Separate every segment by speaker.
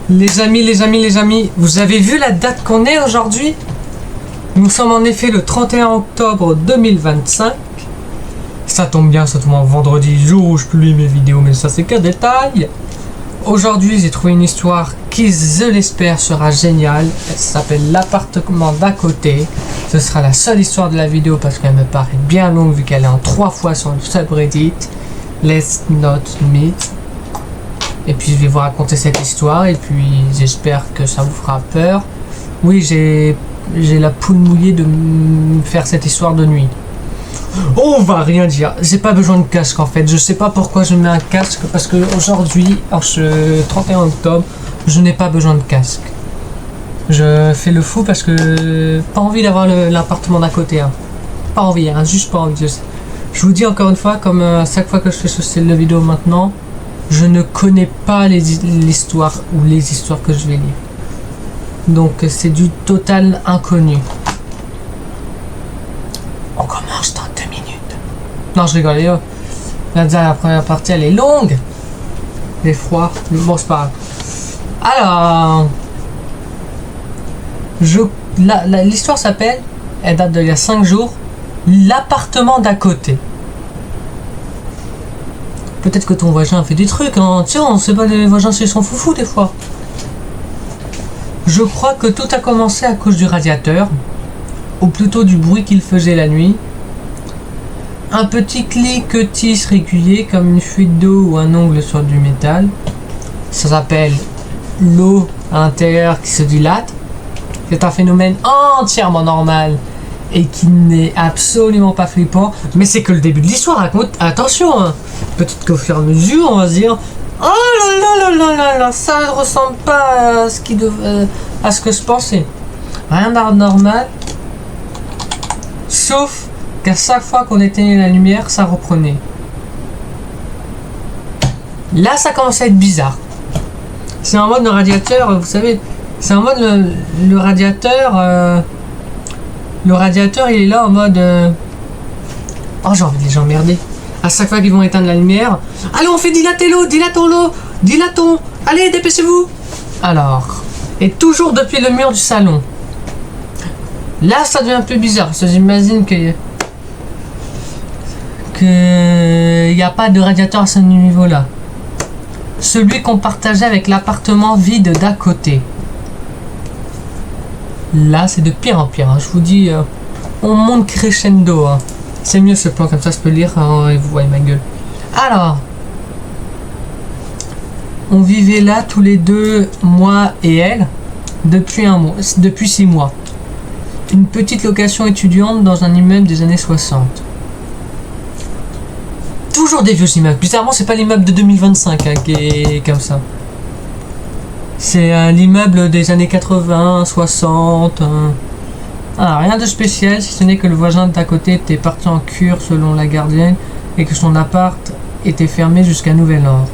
Speaker 1: Les amis, vous avez vu la date qu'on est aujourd'hui? Nous sommes en effet le 31 octobre 2025. Ça tombe bien, ça tombe en vendredi, jour où je publie mes vidéos, mais ça c'est qu'un détail. Aujourd'hui, j'ai trouvé une histoire qui, je l'espère, sera géniale. Elle s'appelle L'appartement d'à côté. Ce sera la seule histoire de la vidéo parce qu'elle me paraît bien longue vu qu'elle est en 3 fois sur le subreddit. Let's not meet. Et puis je vais vous raconter cette histoire et puis j'espère que ça vous fera peur. Oui, j'ai la poule mouillée de faire cette histoire de nuit. On va rien dire, j'ai pas besoin de casque en fait. Je sais pas pourquoi je mets un casque parce que aujourd'hui, en ce 31 octobre, je n'ai pas besoin de casque. Je fais le fou parce que pas envie d'avoir l'appartement d'à côté. Hein. Pas envie, hein, juste pas envie. Je vous dis encore une fois, comme à chaque fois que je fais ce style de vidéo maintenant, je ne connais pas l'histoire ou les histoires que je vais lire. Donc c'est du total inconnu. On commence dans 2 minutes. Non, je rigole. La première partie, elle est longue. Elle est froid. Bon, c'est pas grave. Alors, l'histoire s'appelle, elle date d'il y a 5 jours, L'appartement d'à côté. Peut-être que ton voisin fait des trucs, hein. Tiens, on sait pas, les voisins c'est son foufou des fois. Je crois que tout a commencé à cause du radiateur, ou plutôt du bruit qu'il faisait la nuit. Un petit cliquetis régulier comme une fuite d'eau ou un ongle sur du métal. Ça s'appelle l'eau à l'intérieur qui se dilate. C'est un phénomène entièrement normal et qui n'est absolument pas flippant, mais c'est que le début de l'histoire. Attention, hein. Peut-être qu'au fur et à mesure, on va se dire oh là là là là là là, ça ne ressemble pas à ce que je pensais. Rien d'anormal, sauf qu'à chaque fois qu'on éteignait la lumière, ça reprenait. Là, ça commence à être bizarre. C'est en mode le radiateur, vous savez, c'est en mode le radiateur. Le radiateur, il est là en mode. Oh, j'ai envie de les emmerder. À chaque fois qu'ils vont éteindre la lumière. Allez, on fait dilater l'eau, dilatons. Allez, dépêchez-vous. Alors, et toujours depuis le mur du salon. Là, ça devient un peu bizarre. Parce que j'imagine qu'il n'y a pas de radiateur à ce niveau-là. Celui qu'on partageait avec l'appartement vide d'à côté. Là, c'est de pire en pire. Hein. Je vous dis, on monte crescendo. Hein. C'est mieux ce plan, comme ça je peux lire hein, et vous voyez ma gueule. Alors, on vivait là tous les deux, moi et elle, depuis 6 mois. Une petite location étudiante dans un immeuble des années 60. Toujours des vieux immeubles. Bizarrement, c'est pas l'immeuble de 2025 hein, qui est comme ça. C'est l'immeuble des années 80, 60. Ah, rien de spécial, si ce n'est que le voisin d'à côté était parti en cure selon la gardienne et que son appart était fermé jusqu'à nouvel ordre.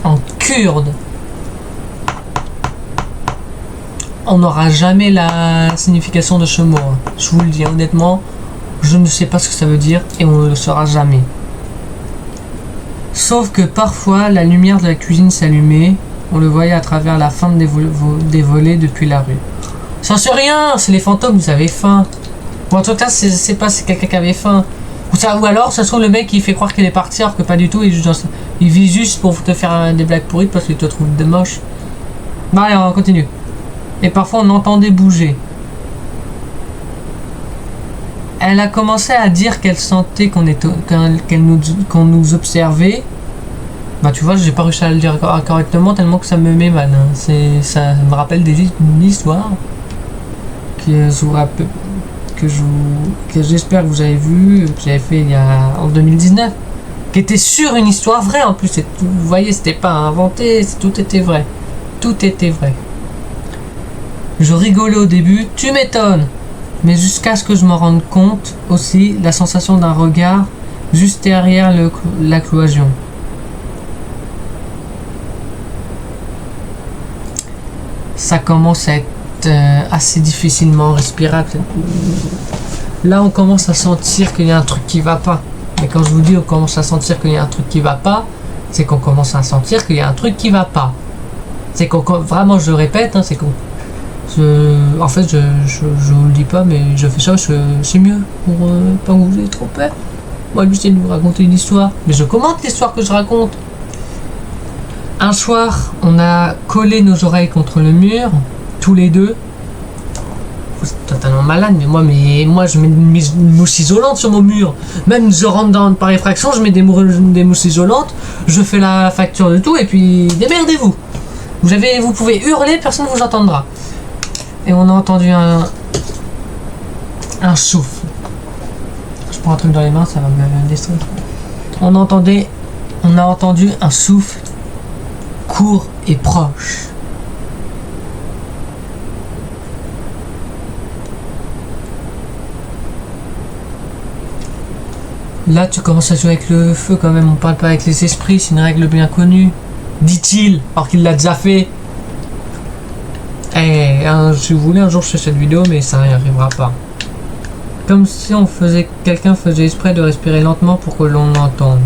Speaker 1: En kurde. On n'aura jamais la signification de ce mot. Je vous le dis honnêtement, je ne sais pas ce que ça veut dire et on ne le saura jamais. Sauf que parfois, la lumière de la cuisine s'allumait, on le voyait à travers la fente des volets depuis la rue. Ça c'est rien, c'est les fantômes, vous avez faim. Ou en tout cas, c'est quelqu'un qui avait faim. Ou alors, ça se trouve le mec qui fait croire qu'il est parti alors que pas du tout, il vit juste pour te faire des blagues pourrites parce qu'il te trouve de moche. Bon allez, on continue. Et parfois, on entendait bouger. Elle a commencé à dire qu'elle sentait qu'on nous observait. Bah tu vois, j'ai pas réussi à le dire correctement tellement que ça me met mal. Hein. Ça me rappelle une histoire que j'espère que vous avez vu, que j'avais fait en 2019, qui était sur une histoire vraie en plus. Vous voyez, c'était pas inventé, tout était vrai. Tout était vrai. Je rigolais au début, tu m'étonnes. Mais jusqu'à ce que je me rende compte aussi la sensation d'un regard juste derrière la cloison. Ça commence à être assez difficilement respirable. Là, on commence à sentir qu'il y a un truc qui va pas. Et quand je vous dis on commence à sentir qu'il y a un truc qui va pas, c'est qu'on commence à sentir qu'il y a un truc qui va pas. C'est qu'on, vraiment, je le répète, hein, c'est qu'on... en fait, je vous le dis pas, mais je fais ça, c'est mieux, pour pas que vous ayez trop peur. Moi, j'essaie de vous raconter une histoire, mais je commente l'histoire que je raconte. Un soir, on a collé nos oreilles contre le mur, tous les deux. C'est totalement malade, mais moi je mets une mousse isolante sur mon mur. Même je rentre par effraction, je mets des mousses isolantes, je fais la facture de tout, et puis démerdez-vous. Vous pouvez hurler, personne ne vous entendra. Et on a entendu un souffle. Je prends un truc dans les mains, ça va me distraire. On a entendu un souffle court et proche. Là, tu commences à jouer avec le feu quand même. On parle pas avec les esprits, c'est une règle bien connue. Dit-il, alors qu'il l'a déjà fait. Si vous voulez, un jour je fais cette vidéo, mais ça n'y arrivera pas. Comme si quelqu'un faisait exprès de respirer lentement pour que l'on l'entende.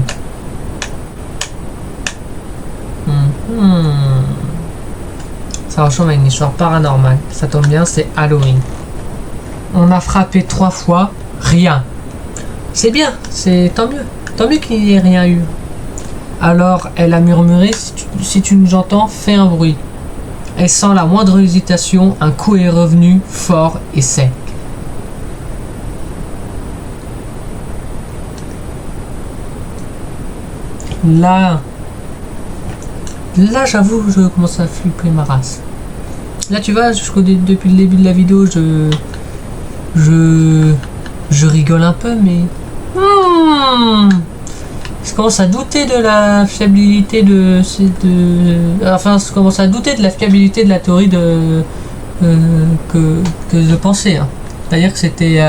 Speaker 1: Ça ressemble à une histoire paranormale. Ça tombe bien, c'est Halloween. On a frappé 3 fois, rien. C'est bien, c'est tant mieux. Tant mieux qu'il n'y ait rien eu. Alors elle a murmuré, si tu nous entends, fais un bruit. Et sans la moindre hésitation, un coup est revenu, fort et sec. Là, j'avoue, je commence à flipper ma race. Là, tu vois, depuis le début de la vidéo, je rigole un peu, mais je commence à douter de la fiabilité je commence à douter de la fiabilité de la théorie que je pensais. Hein. C'est-à-dire que c'était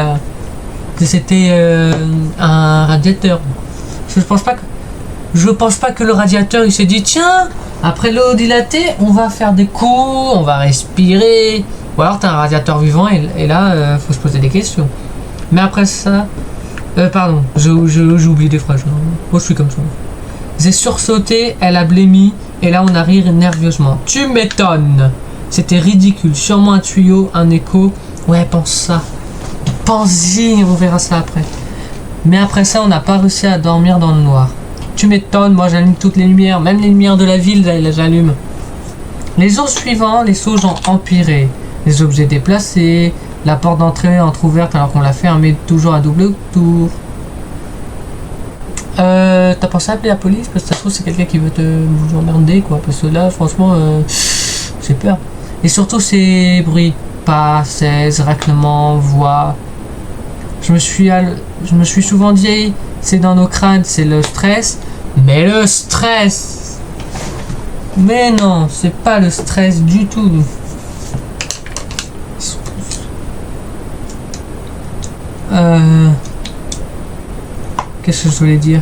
Speaker 1: un radiateur. Je pense pas que le radiateur il s'est dit tiens, après l'eau dilatée, on va faire des coups, on va respirer. Ou alors t'as un radiateur vivant et là faut se poser des questions. Mais après ça, pardon, j'ai oublié des phrases. Moi je suis comme ça. J'ai sursauté, elle a blémi, et là on a ri nerveusement. Tu m'étonnes. C'était ridicule, sûrement un tuyau, un écho. Ouais, pense ça. Pense-y, on verra ça après. Mais après ça, on n'a pas réussi à dormir dans le noir. Tu m'étonnes, moi j'allume toutes les lumières, même les lumières de la ville, j'allume. Les jours suivants, les sauges ont empiré. Les objets déplacés, la porte d'entrée entrouverte alors qu'on l'a fermée toujours à double tour. T'as pensé à appeler la police? Parce que ça se trouve c'est quelqu'un qui veut vous emmerder quoi. Parce que là franchement j'ai peur. Et surtout ces bruits, pas, 16, raclements, voix. Je me suis souvent dit c'est dans nos crânes, c'est le stress. Mais le stress! Mais non, c'est pas le stress du tout. Qu'est-ce que je voulais dire?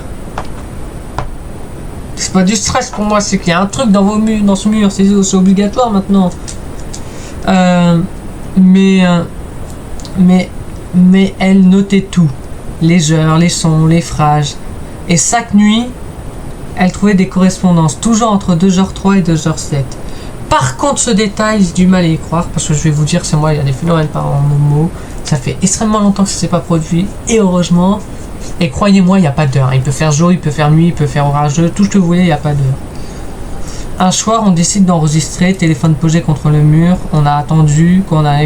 Speaker 1: C'est pas du stress pour moi, c'est qu'il y a un truc dans ce mur, c'est obligatoire maintenant. Mais elle notait tout. Les heures, les sons, les phrases. Et chaque nuit, elle trouvait des correspondances, toujours entre 2h03 et 2h07. Par contre, ce détail, j'ai du mal à y croire, parce que je vais vous dire, c'est moi, il y a des phénomènes paranormaux. Ça fait extrêmement longtemps que ça s'est pas produit, et heureusement. Et croyez-moi, il n'y a pas d'heure. Il peut faire jour, il peut faire nuit, il peut faire orageux, tout ce que vous voulez, il n'y a pas d'heure. Un soir, on décide d'enregistrer, téléphone posé contre le mur. On a attendu, qu'on a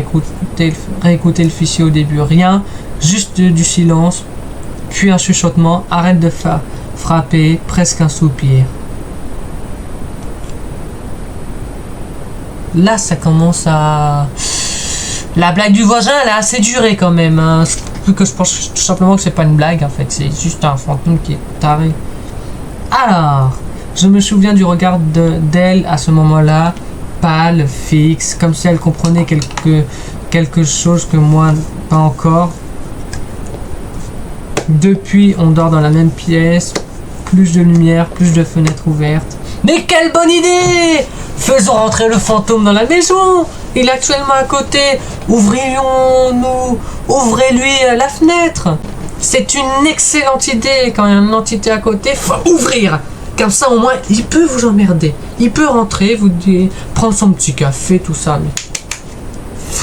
Speaker 1: réécouté le fichier au début, rien, juste du silence, puis un chuchotement, arrête de frapper, presque un soupir. Là, ça commence à... La blague du voisin, elle a assez duré quand même. Hein. Que je pense tout simplement que c'est pas une blague en fait, c'est juste un fantôme qui est taré. Alors, je me souviens du regard d'elle à ce moment-là, pâle, fixe, comme si elle comprenait quelque chose que moi pas encore. Depuis, on dort dans la même pièce, plus de lumière, plus de fenêtres ouvertes. Mais quelle bonne idée! Faisons rentrer le fantôme dans la maison. Il est actuellement à côté. Ouvrez-lui la fenêtre. C'est une excellente idée. Quand il y a une entité à côté, faut ouvrir. Comme ça, au moins, il peut vous emmerder. Il peut rentrer, vous dire, prendre son petit café, tout ça. Mais...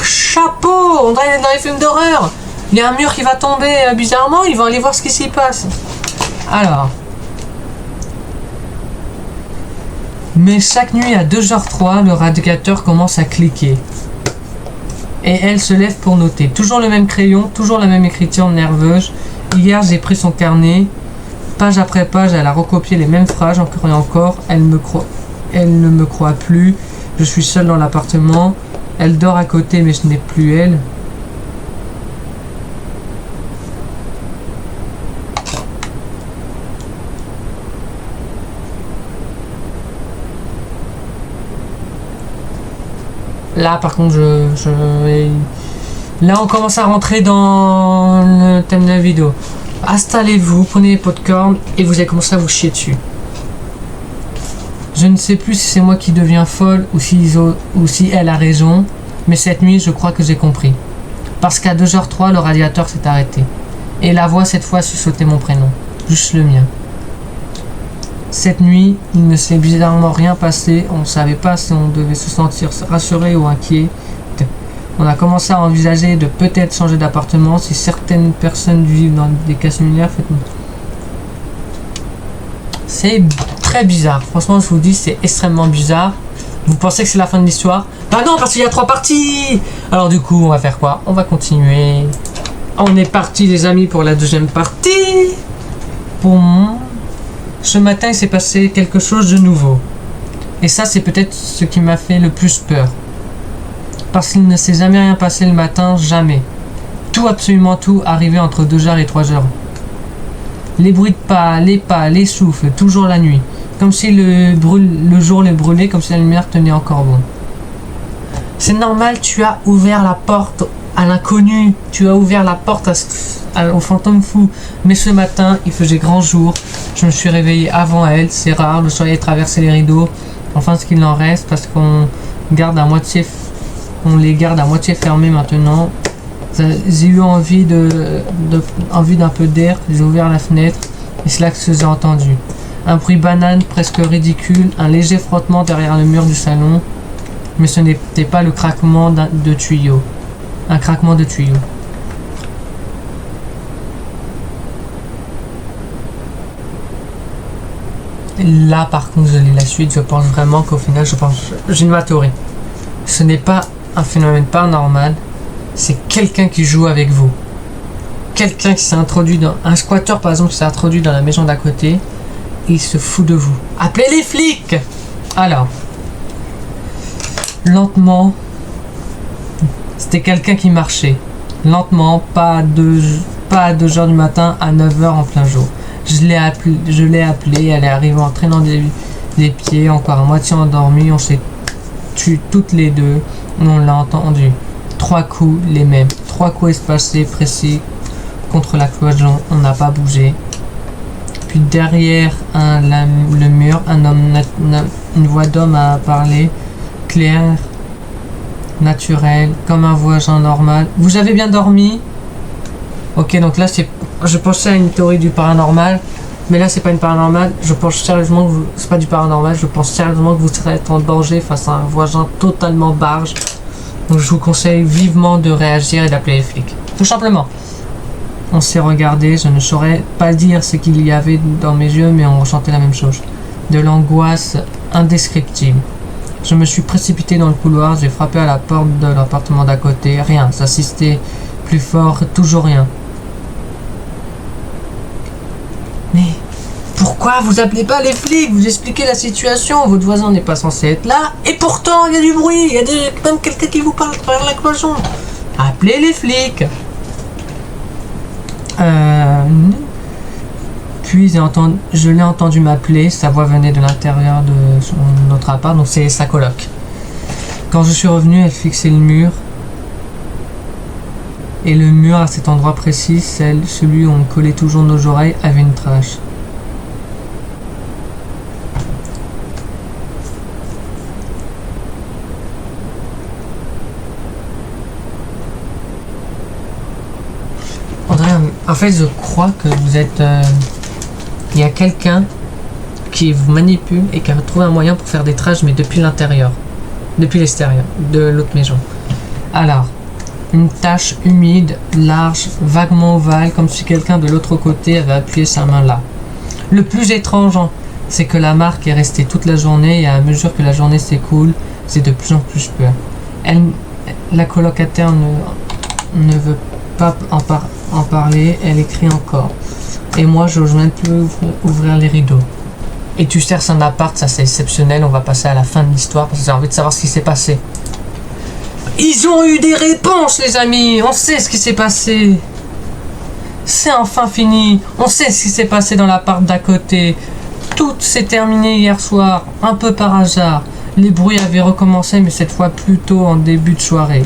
Speaker 1: chapeau! On dirait dans les films d'horreur. Il y a un mur qui va tomber bizarrement, ils vont aller voir ce qui s'y passe. Alors. Mais chaque nuit à 2h03, le radiateur commence à cliquer. Et elle se lève pour noter. Toujours le même crayon, toujours la même écriture nerveuse. Hier, j'ai pris son carnet. Page après page, elle a recopié les mêmes phrases encore et encore. Elle ne me croit plus. Je suis seule dans l'appartement. Elle dort à côté, mais ce n'est plus elle. Là, par contre, là, on commence à rentrer dans le thème de la vidéo. Installez-vous, prenez les popcorn et vous allez commencer à vous chier dessus. Je ne sais plus si c'est moi qui deviens folle ou si elle a raison, mais cette nuit, je crois que j'ai compris. Parce qu'à 2h03, le radiateur s'est arrêté. Et la voix, cette fois, sursautait mon prénom. Juste le mien. Cette nuit, il ne s'est bizarrement rien passé. On ne savait pas si on devait se sentir rassuré ou inquiet. On a commencé à envisager de peut-être changer d'appartement si certaines personnes vivent dans des cas similaires. C'est très bizarre. Franchement, je vous dis, c'est extrêmement bizarre. Vous pensez que c'est la fin de l'histoire? Bah non, parce qu'il y a 3 parties. Alors du coup, on va faire quoi? On va continuer. On est parti, les amis, pour la deuxième partie. Bon. Ce matin, il s'est passé quelque chose de nouveau. Et ça, c'est peut-être ce qui m'a fait le plus peur. Parce qu'il ne s'est jamais rien passé le matin, jamais. Tout, absolument tout, arrivait entre 2h et 3h. Les bruits de pas, les souffles, toujours la nuit. Comme si le jour les brûlait, comme si la lumière tenait encore bon. C'est normal, tu as ouvert la porte à l'inconnu. Tu as ouvert la porte au fantôme fou. Mais ce matin, il faisait grand jour. Je me suis réveillé avant elle. C'est rare, le soleil traversait les rideaux. Enfin, ce qu'il en reste, parce qu'on les garde à moitié fermés maintenant. J'ai eu envie d'un peu d'air. J'ai ouvert la fenêtre et cela se faisait entendu. Un bruit banal, presque ridicule, un léger frottement derrière le mur du salon. Mais ce n'était pas le craquement de tuyaux. Un craquement de tuyaux. Là, par contre, je lis la suite. Je pense vraiment qu'au final, j'ai une théorie. Ce n'est pas un phénomène paranormal. C'est quelqu'un qui joue avec vous. Quelqu'un qui s'est introduit dans... Un squatter, par exemple, qui s'est introduit dans la maison d'à côté. Et il se fout de vous. Appelez les flics! Alors. Lentement. C'était quelqu'un qui marchait. Lentement, pas à 2h du matin, à 9h en plein jour. Je l'ai appelée, elle est arrivée en traînant les pieds, encore à moitié endormie, on s'est tués toutes les deux, on l'a entendu. 3 coups, les mêmes. 3 coups espacés, précis, contre la cloison, on n'a pas bougé. Puis derrière le mur, une voix d'homme a parlé, claire, naturelle, comme un voisin normal. Vous avez bien dormi? Ok, donc là, je pensais à une théorie du paranormal, mais là, c'est pas une paranormal. Je pense sérieusement que c'est pas du paranormal. Je pense sérieusement que vous serez en danger face à un voisin totalement barge. Donc, je vous conseille vivement de réagir et d'appeler les flics. Tout simplement. On s'est regardé. Je ne saurais pas dire ce qu'il y avait dans mes yeux, mais on ressentait la même chose. De l'angoisse indescriptible. Je me suis précipité dans le couloir. J'ai frappé à la porte de l'appartement d'à côté. Rien. J'assistais plus fort. Toujours rien. Mais pourquoi vous appelez pas les flics? Vous expliquez la situation, votre voisin n'est pas censé être là, et pourtant il y a du bruit, il y a même quelqu'un qui vous parle à travers la cloison. Appelez les flics. Puis je l'ai entendu m'appeler, sa voix venait de l'intérieur de notre appart, donc c'est sa coloc. Quand je suis revenu, elle fixait le mur. Et le mur à cet endroit précis, celui où on collait toujours nos oreilles, avait une trace. En fait, je crois que vous êtes... il y a quelqu'un qui vous manipule et qui a trouvé un moyen pour faire des traces, mais depuis l'intérieur, depuis l'extérieur de l'autre maison. Alors, une tache humide, large, vaguement ovale, comme si quelqu'un de l'autre côté avait appuyé sa main là. Le plus étrange, c'est que la marque est restée toute la journée et à mesure que la journée s'écoule, c'est de plus en plus peur. La colocataire ne veut pas en parler, elle écrit encore. Et moi, j'ose même plus ouvrir les rideaux. Et tu cherches un appart, ça c'est exceptionnel, on va passer à la fin de l'histoire parce que j'ai envie de savoir ce qui s'est passé. Ils ont eu des réponses, les amis, on sait ce qui s'est passé. C'est enfin fini, on sait ce qui s'est passé dans l'appart d'à côté. Tout s'est terminé hier soir, un peu par hasard. Les bruits avaient recommencé, mais cette fois plutôt en début de soirée.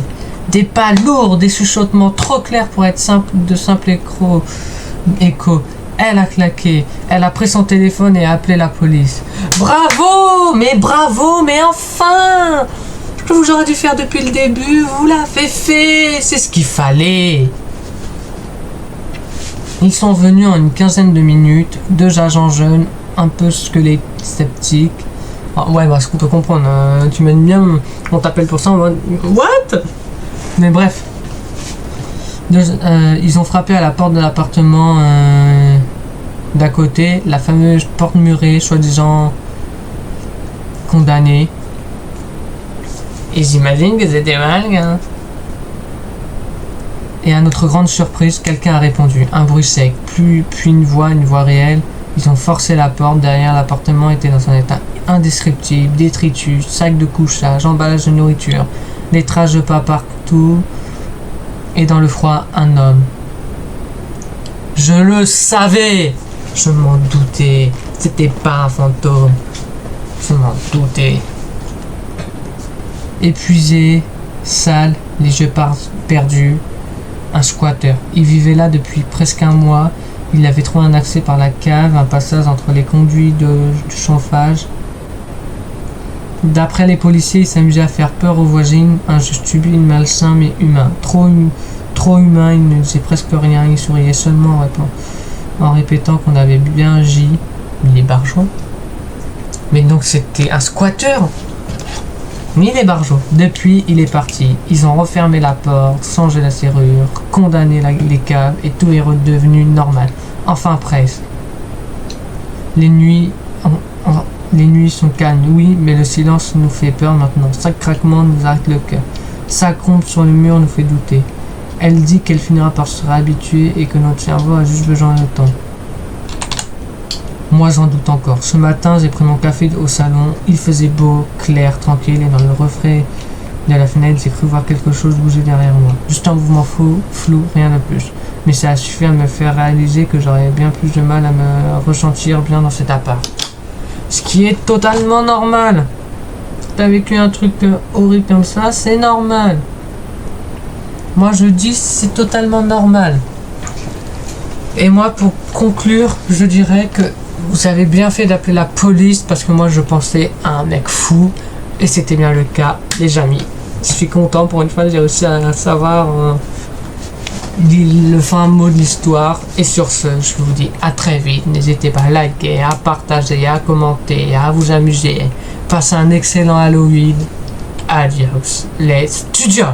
Speaker 1: Des pas lourds, des chuchotements trop clairs pour être de simple écho. Elle a claqué, elle a pris son téléphone et a appelé la police. Bravo, mais enfin! Ce que vous auriez dû faire depuis le début, vous l'avez fait, c'est ce qu'il fallait. Ils sont venus en une quinzaine de minutes, 2 agents jeunes, un peu sceptiques. Ah, ouais, bah, ce qu'on peut comprendre, tu m'aimes bien, on t'appelle pour ça en mode what? Mais bref, ils ont frappé à la porte de l'appartement d'à côté, la fameuse porte murée, soi-disant condamnée. Et j'imagine que c'était mal, hein. Et à notre grande surprise, quelqu'un a répondu. Un bruit sec, puis une voix réelle. Ils ont forcé la porte. Derrière, l'appartement était dans un état indescriptible. Détritus, sacs de couchage, emballage de nourriture, des traces de pas partout. Et dans le froid, un homme. Je le savais! Je m'en doutais. C'était pas un fantôme. Je m'en doutais. Épuisé, sale, les yeux perdus. Un squatteur. Il vivait là depuis presque un mois. Il avait trouvé un accès par la cave, un passage entre les conduits de chauffage. D'après les policiers, il s'amusait à faire peur aux voisines, un juste stupide, malsain mais humain. Trop humain, il ne disait presque rien, il souriait seulement en répétant qu'on avait bien agi. Les barjots. Mais donc c'était un squatteur. Mais les barjots. Depuis, il est parti. Ils ont refermé la porte, changé la serrure, condamné les câbles et tout est redevenu normal. Enfin presque. Les nuits sont calmes, oui, mais le silence nous fait peur maintenant. Chaque craquement nous arrête le cœur. Sa crompe sur le mur nous fait douter. Elle dit qu'elle finira par se réhabituer et que notre cerveau a juste besoin de temps. Moi j'en doute encore. Ce matin, j'ai pris mon café au salon. Il faisait beau, clair, tranquille, et dans le reflet de la fenêtre, j'ai cru voir quelque chose bouger derrière moi. Juste un mouvement flou, rien de plus. Mais ça a suffi à me faire réaliser que j'aurais bien plus de mal à me ressentir bien dans cet appart. Ce qui est totalement normal. T'as vécu un truc horrible comme ça, c'est normal. Moi je dis c'est totalement normal. Et moi pour conclure, je dirais que vous avez bien fait d'appeler la police parce que moi je pensais à un mec fou et c'était bien le cas, les amis. Je suis content pour une fois, j'ai réussi à savoir le fin mot de l'histoire. Et sur ce, je vous dis à très vite. N'hésitez pas à liker, à partager, à commenter, à vous amuser. Passez un excellent Halloween. Adios, les studios.